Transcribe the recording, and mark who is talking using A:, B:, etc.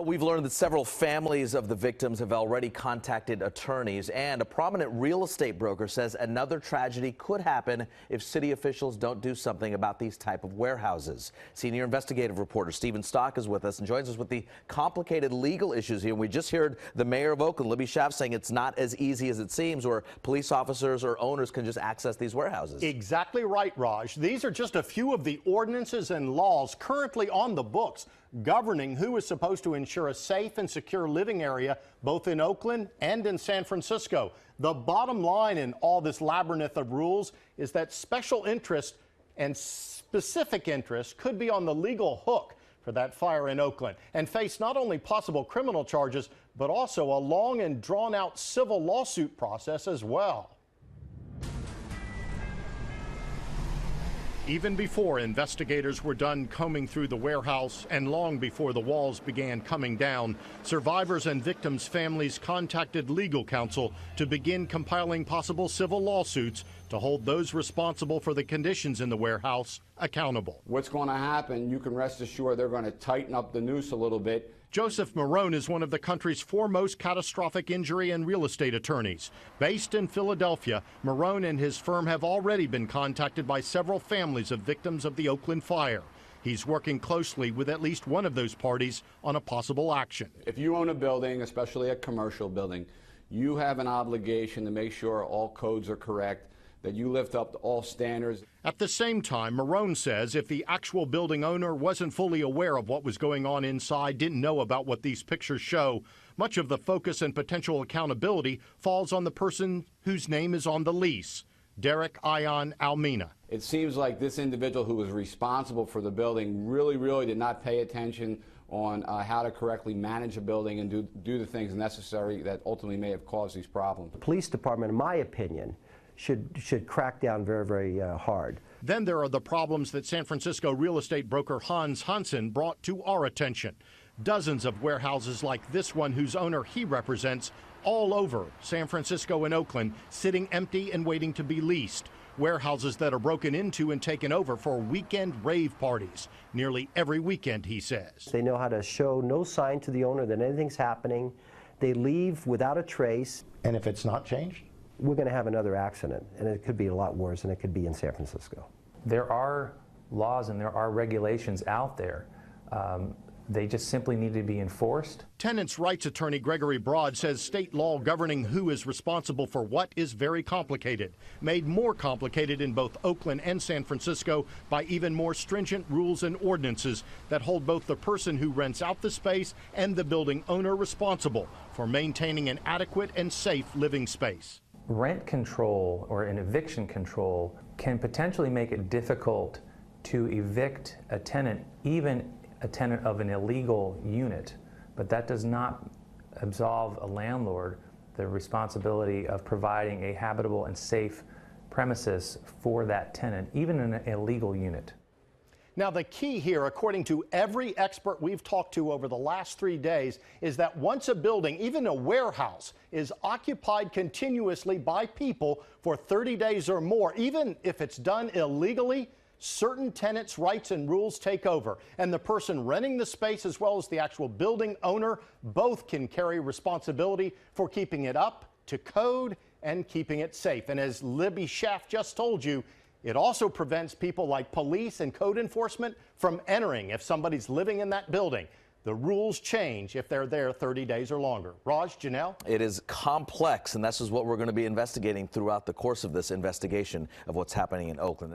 A: We've learned that several families of the victims have already contacted attorneys, and a prominent real estate broker says another tragedy could happen if city officials don't do something about these type of warehouses. Senior investigative reporter Stephen Stock is with us and joins us with the complicated legal issues here. We just heard the mayor of Oakland, Libby Schaaf, saying it's not as easy as it seems, where police officers or owners can just access these warehouses.
B: Exactly right, Raj. These are just a few of the ordinances and laws currently on the books governing who is supposed to ensure a safe and secure living area both in Oakland and in San Francisco. The bottom line in all this labyrinth of rules is that special interest and specific interest could be on the legal hook for that fire in Oakland and face not only possible criminal charges, but also a long and drawn-out civil lawsuit process as well. Even before investigators were done combing through the warehouse and long before the walls began coming down, survivors and victims' families contacted legal counsel to begin compiling possible civil lawsuits to hold those responsible for the conditions in the warehouse accountable.
C: What's going to happen, you can rest assured they're going to tighten up the noose a little bit.
B: Joseph Marrone is one of the country's foremost catastrophic injury and real estate attorneys. Based in Philadelphia, Marrone and his firm have already been contacted by several families of victims of the Oakland fire. He's working closely with at least one of those parties on a possible action.
C: If you own a building, especially a commercial building, you have an obligation to make sure all codes are correct, that you lift up to all standards.
B: At the same time, Marrone says if the actual building owner wasn't fully aware of what was going on inside, didn't know about what these pictures show, much of the focus and potential accountability falls on the person whose name is on the lease, Derek Ion Almina.
C: It seems like this individual who was responsible for the building really did not pay attention on how to correctly manage a building and do the things necessary that ultimately may have caused these problems.
D: The police department, in my opinion, should crack down very hard.
B: Then there are the problems that San Francisco real estate broker Hans Hansen brought to our attention. Dozens of warehouses like this one, whose owner he represents, all over San Francisco and Oakland, sitting empty and waiting to be leased. Warehouses that are broken into and taken over for weekend rave parties. Nearly every weekend, he says.
D: They know how to show no sign to the owner that anything's happening. They leave without a trace.
B: And if it's not changed?
D: We're going to have another accident, and it could be a lot worse, and it could be in San Francisco.
E: There are laws and there are regulations out there. They just simply need to be enforced.
B: Tenants' rights attorney Gregory Broad says state law governing who is responsible for what is very complicated, made more complicated in both Oakland and San Francisco by even more stringent rules and ordinances that hold both the person who rents out the space and the building owner responsible for maintaining an adequate and safe living space.
E: Rent control or an eviction control can potentially make it difficult to evict a tenant, even a tenant of an illegal unit, but that does not absolve a landlord the responsibility of providing a habitable and safe premises for that tenant, even in an illegal unit.
B: Now, the key here, according to every expert we've talked to over the last 3 days, is that once a building, even a warehouse, is occupied continuously by people for 30 days or more, even if it's done illegally, certain tenants' rights and rules take over, and the person renting the space as well as the actual building owner both can carry responsibility for keeping it up to code and keeping it safe. And as Libby Schaaf just told you, it also prevents people like police and code enforcement from entering if somebody's living in that building. The rules change if they're there 30 days or longer. Raj, Janelle?
A: It is complex, and this is what we're going to be investigating throughout the course of this investigation of what's happening in Oakland.